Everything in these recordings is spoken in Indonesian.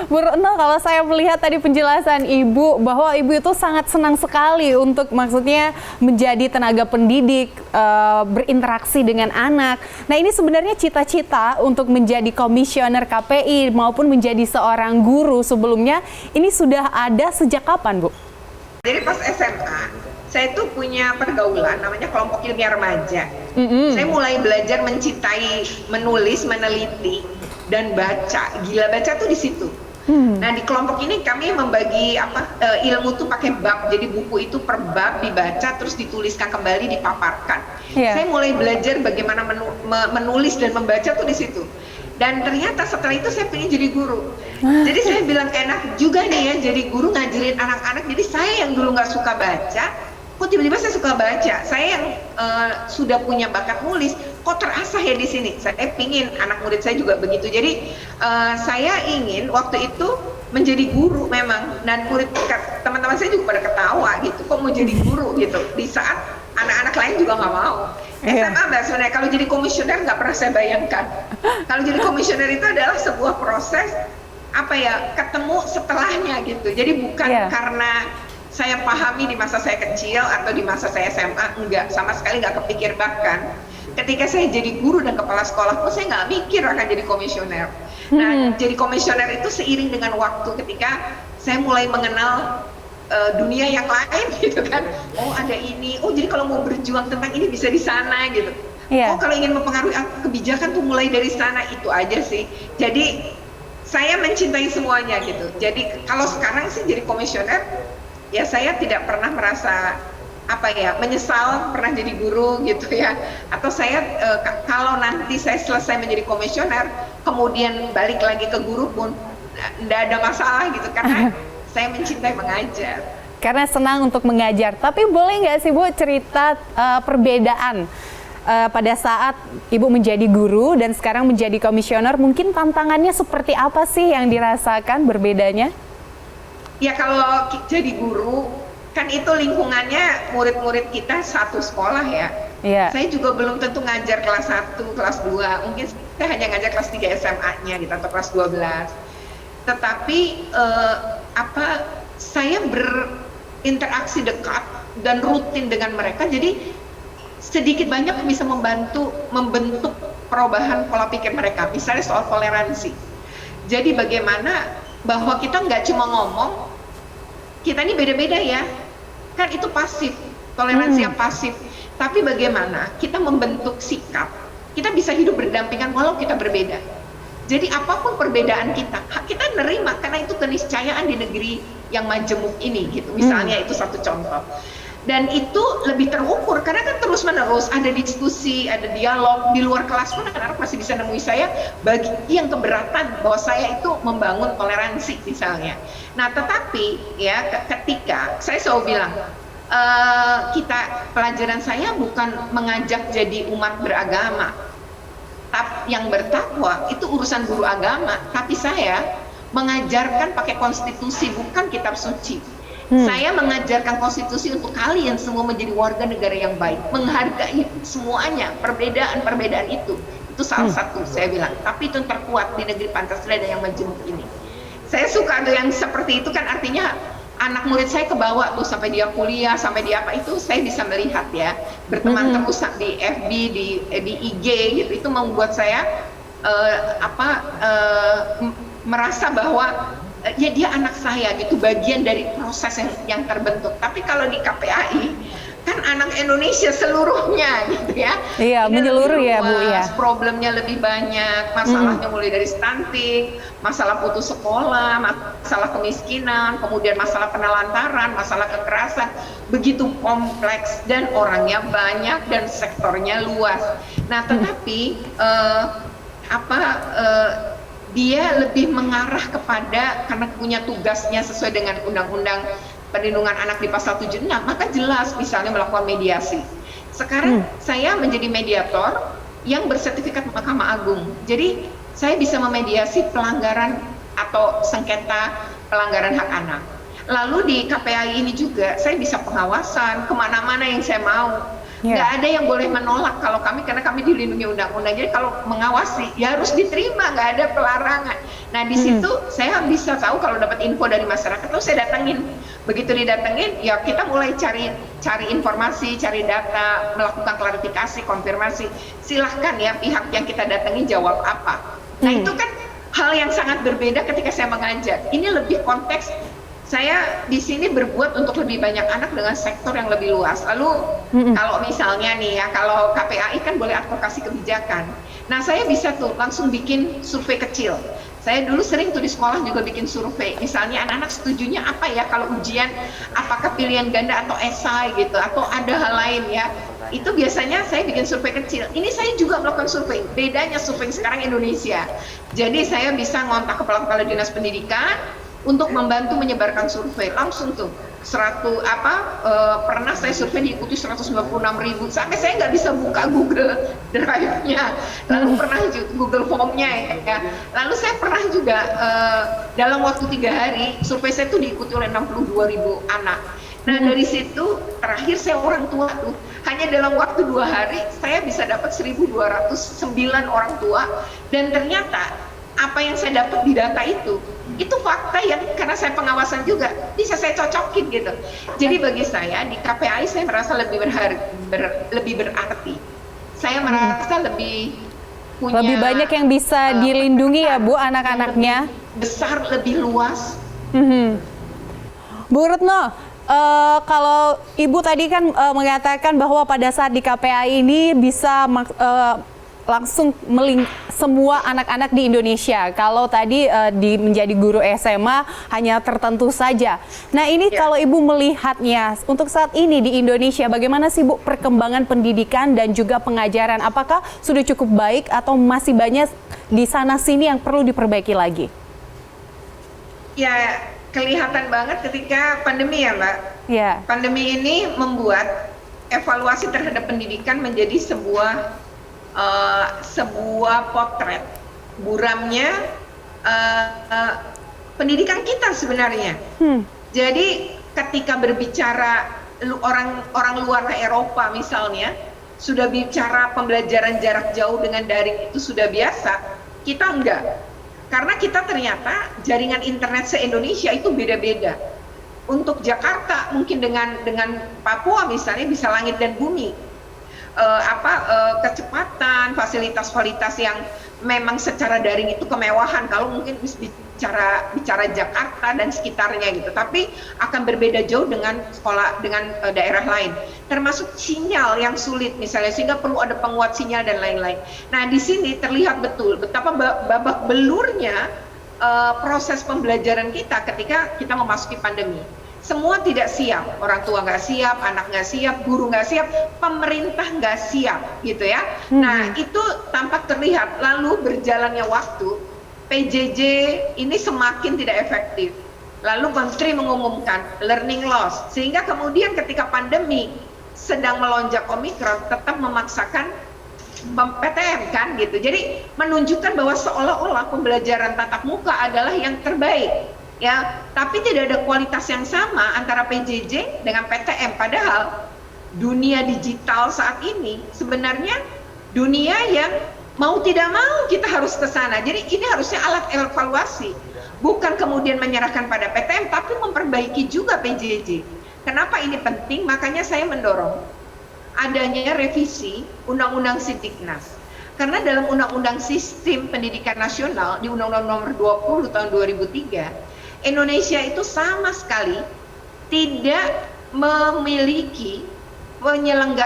Bu Retno, kalau saya melihat tadi penjelasan Ibu bahwa Ibu itu sangat senang sekali untuk maksudnya menjadi tenaga pendidik, berinteraksi dengan anak. Nah, ini sebenarnya cita-cita untuk menjadi komisioner KPI maupun menjadi seorang guru sebelumnya, ini sudah ada sejak kapan, Bu? Jadi pas SMA, saya tuh punya pergaulan namanya kelompok ilmiah remaja. Saya mulai belajar mencintai menulis, meneliti, dan baca. Gila baca tuh di situ. Nah, di kelompok ini kami membagi ilmu tuh pakai bab. Jadi buku itu per bab dibaca terus dituliskan kembali, dipaparkan. Saya mulai belajar bagaimana menulis dan membaca tuh di situ. Dan ternyata setelah itu saya pengen jadi guru. Jadi saya bilang enak juga nih ya jadi guru ngajarin anak-anak. Jadi saya yang dulu nggak suka baca, kok tiba-tiba saya suka baca. Saya yang sudah punya bakat nulis, kok terasah ya di sini. Saya pingin anak murid saya juga begitu. Jadi saya ingin waktu itu menjadi guru memang. Dan murid teman-teman saya juga pada ketawa gitu. Kok mau jadi guru gitu? Di saat anak-anak lain juga nggak mau. SMA Mbak, sebenarnya kalau jadi komisioner nggak pernah saya bayangkan. Kalau jadi komisioner itu adalah sebuah proses ketemu setelahnya gitu. Jadi bukan karena saya pahami di masa saya kecil atau di masa saya SMA, enggak, sama sekali nggak kepikir. Bahkan ketika saya jadi guru dan kepala sekolah pun saya nggak mikir akan jadi komisioner. Nah, jadi komisioner itu seiring dengan waktu ketika saya mulai mengenal dunia yang lain gitu kan. Oh ada ini, oh jadi kalau mau berjuang tentang ini bisa di sana gitu. Oh kalau ingin mempengaruhi kebijakan tuh mulai dari sana, itu aja sih. Jadi saya mencintai semuanya gitu. Jadi kalau sekarang sih jadi komisioner, ya saya tidak pernah merasa menyesal pernah jadi guru gitu ya. Atau saya kalau nanti saya selesai menjadi komisioner kemudian balik lagi ke guru pun enggak ada masalah gitu, karena saya mencintai mengajar. Karena senang untuk mengajar. Tapi boleh nggak sih Bu cerita perbedaan pada saat Ibu menjadi guru dan sekarang menjadi komisioner, mungkin tantangannya seperti apa sih yang dirasakan berbedanya? Ya kalau jadi guru, kan itu lingkungannya murid-murid kita satu sekolah ya. Saya juga belum tentu ngajar kelas 1, kelas 2, mungkin saya hanya ngajar kelas 3 SMA-nya gitu, atau kelas 12. Tetapi saya berinteraksi dekat dan rutin dengan mereka, jadi sedikit banyak bisa membentuk perubahan pola pikir mereka. Misalnya soal toleransi. Jadi bagaimana bahwa kita nggak cuma ngomong, kita ini beda-beda ya, kan itu pasif, toleransi yang pasif. Tapi bagaimana kita membentuk sikap, kita bisa hidup berdampingan walau kita berbeda. Jadi apapun perbedaan kita nerima, karena itu keniscayaan di negeri yang majemuk ini gitu. Misalnya itu satu contoh. Dan itu lebih terukur karena kan terus menerus ada diskusi, ada dialog. Di luar kelas pun anak-anak masih bisa nemui saya bagi yang keberatan bahwa saya itu membangun toleransi misalnya. Nah tetapi ya ketika saya selalu bilang pelajaran saya bukan mengajak jadi umat beragama yang bertakwa, itu urusan guru agama, tapi saya mengajarkan pakai konstitusi, bukan kitab suci. Saya mengajarkan konstitusi untuk kalian semua menjadi warga negara yang baik, menghargai semuanya, perbedaan itu salah satu saya bilang, tapi itu terkuat di negeri Pancasila dan yang majemuk ini. Saya suka ada yang seperti itu, kan artinya anak murid saya kebawa tuh sampai dia kuliah, sampai dia itu saya bisa melihat ya, berteman terus di FB, di IG gitu. Itu membuat saya merasa bahwa ya dia anak saya gitu, bagian dari proses yang terbentuk. Tapi kalau di KPAI kan anak Indonesia seluruhnya gitu ya. Iya, menyeluruh ya Bu ya. Problemnya lebih banyak, masalahnya mulai dari stunting, masalah putus sekolah, masalah kemiskinan, kemudian masalah penelantaran, masalah kekerasan, begitu kompleks dan orangnya banyak dan sektornya luas. Nah, tetapi dia lebih mengarah kepada, karena punya tugasnya sesuai dengan Undang-Undang Perlindungan Anak di pasal 76, maka jelas misalnya melakukan mediasi. Sekarang saya menjadi mediator yang bersertifikat Mahkamah Agung. Jadi saya bisa memediasi pelanggaran atau sengketa pelanggaran hak anak. Lalu di KPAI ini juga saya bisa pengawasan kemana-mana yang saya mau. Nggak ada yang boleh menolak kalau kami, karena kami dilindungi undang-undang. Jadi kalau mengawasi ya harus diterima, nggak ada pelarangan. Nah di situ saya bisa tahu kalau dapat info dari masyarakat, lalu saya datangin. Begitu didatengin, ya kita mulai cari informasi, cari data, melakukan klarifikasi, konfirmasi. Silahkan ya pihak yang kita datengin jawab apa. Nah itu kan hal yang sangat berbeda ketika saya mengajar. Ini lebih konteks, saya di sini berbuat untuk lebih banyak anak dengan sektor yang lebih luas. Lalu kalau misalnya nih ya, kalau KPAI kan boleh advokasi kebijakan. Nah saya bisa tuh langsung bikin survei kecil. Saya dulu sering tuh di sekolah juga bikin survei. Misalnya anak-anak setujunya apa ya kalau ujian, apakah pilihan ganda atau esai gitu, atau ada hal lain ya. Itu biasanya saya bikin survei kecil. Ini saya juga melakukan survei. Bedanya survei sekarang Indonesia. Jadi saya bisa ngontak kepala-kepala dinas pendidikan untuk membantu menyebarkan survei langsung tuh. Pernah saya survei diikuti 196.000 sampai saya nggak bisa buka Google Drive-nya, lalu pernah juga Google Form-nya ya. Lalu saya pernah juga dalam waktu 3 hari survei saya tuh diikuti oleh 62.000 anak. Nah dari situ terakhir saya orang tua tuh hanya dalam waktu 2 hari saya bisa dapat 1.209 orang tua, dan ternyata apa yang saya dapat di data itu fakta yang karena saya pengawasan juga bisa saya cocokin gitu. Jadi bagi saya di KPAI saya merasa lebih lebih berarti. Saya merasa lebih punya lebih banyak yang bisa dilindungi ya Bu anak-anaknya. Besar, lebih luas. Bu Retno, kalau Ibu tadi kan mengatakan bahwa pada saat di KPAI ini bisa langsung semua anak-anak di Indonesia. Kalau tadi menjadi guru SMA hanya tertentu saja. Nah ini kalau Ibu melihatnya untuk saat ini di Indonesia, bagaimana sih Bu perkembangan pendidikan dan juga pengajaran? Apakah sudah cukup baik atau masih banyak di sana-sini yang perlu diperbaiki lagi? Ya kelihatan banget ketika pandemi ya Mbak. Ya. Pandemi ini membuat evaluasi terhadap pendidikan menjadi sebuah potret buramnya pendidikan kita sebenarnya. Jadi ketika berbicara orang luar Eropa misalnya sudah bicara pembelajaran jarak jauh dengan daring itu sudah biasa, kita enggak. Karena kita ternyata jaringan internet se-Indonesia itu beda-beda. Untuk Jakarta mungkin dengan Papua misalnya bisa langit dan bumi. Kecepatan, fasilitas-fasilitas yang memang secara daring itu kemewahan kalau mungkin bicara Jakarta dan sekitarnya gitu, tapi akan berbeda jauh dengan daerah lain, termasuk sinyal yang sulit misalnya, sehingga perlu ada penguat sinyal dan lain-lain. Nah di sini terlihat betul betapa babak belurnya proses pembelajaran kita ketika kita memasuki pandemi. Semua tidak siap, orang tua nggak siap, anak nggak siap, guru nggak siap, pemerintah nggak siap, gitu ya. Nah itu tampak terlihat. Lalu berjalannya waktu, PJJ ini semakin tidak efektif. Lalu Menteri mengumumkan learning loss, sehingga kemudian ketika pandemi sedang melonjak Omikron, tetap memaksakan PTM kan, gitu. Jadi menunjukkan bahwa seolah-olah pembelajaran tatap muka adalah yang terbaik. Ya, tapi tidak ada kualitas yang sama antara PJJ dengan PTM. Padahal dunia digital saat ini sebenarnya dunia yang mau tidak mau kita harus ke sana. Jadi ini harusnya alat evaluasi, bukan kemudian menyerahkan pada PTM, tapi memperbaiki juga PJJ. Kenapa ini penting? Makanya saya mendorong adanya revisi Undang-Undang Sidiknas. Karena dalam Undang-Undang Sistem Pendidikan Nasional di Undang-Undang Nomor 20 tahun 2003, Indonesia itu sama sekali tidak memiliki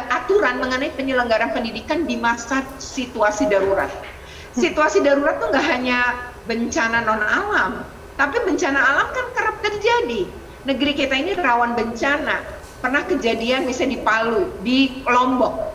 aturan mengenai penyelenggaraan pendidikan di masa situasi darurat. Situasi darurat itu nggak hanya bencana non alam, tapi bencana alam kan kerap terjadi. Negeri kita ini rawan bencana. Pernah kejadian misalnya di Palu, di Lombok,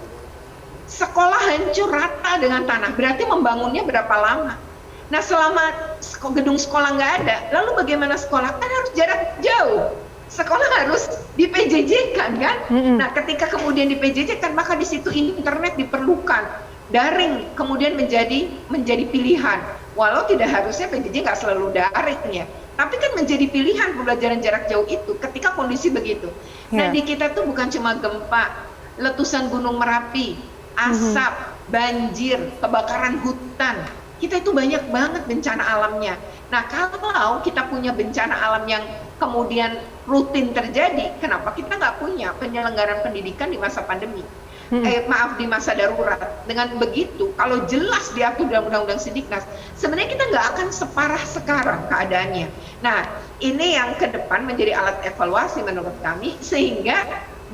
sekolah hancur rata dengan tanah. Berarti membangunnya berapa lama? Nah selama gedung sekolah nggak ada, lalu bagaimana sekolah? Kan harus jarak jauh. Sekolah harus di PJJ-kan kan? Nah ketika kemudian di PJJ-kan, maka di situ internet diperlukan. Daring kemudian menjadi pilihan. Walau tidak harusnya PJJ nggak selalu daring ya. Tapi kan menjadi pilihan pembelajaran jarak jauh itu ketika kondisi begitu. Nah di kita tuh bukan cuma gempa letusan Gunung Merapi, asap, banjir, kebakaran hutan. Kita itu banyak banget bencana alamnya. Nah, kalau kita punya bencana alam yang kemudian rutin terjadi, kenapa kita nggak punya penyelenggaraan pendidikan di masa pandemi? Di masa darurat. Dengan begitu, kalau jelas diatur dalam Undang-Undang Sidiknas, sebenarnya kita nggak akan separah sekarang keadaannya. Nah, ini yang ke depan menjadi alat evaluasi menurut kami, sehingga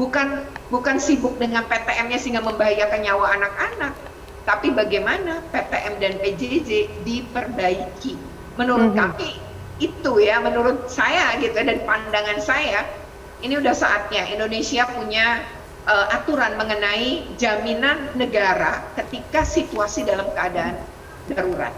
bukan sibuk dengan PTM-nya sehingga membahayakan nyawa anak-anak, tapi bagaimana PTM dan PJJ diperbaiki. Menurut kami itu ya, menurut saya gitu, dari pandangan saya, ini udah saatnya Indonesia punya aturan mengenai jaminan negara ketika situasi dalam keadaan darurat.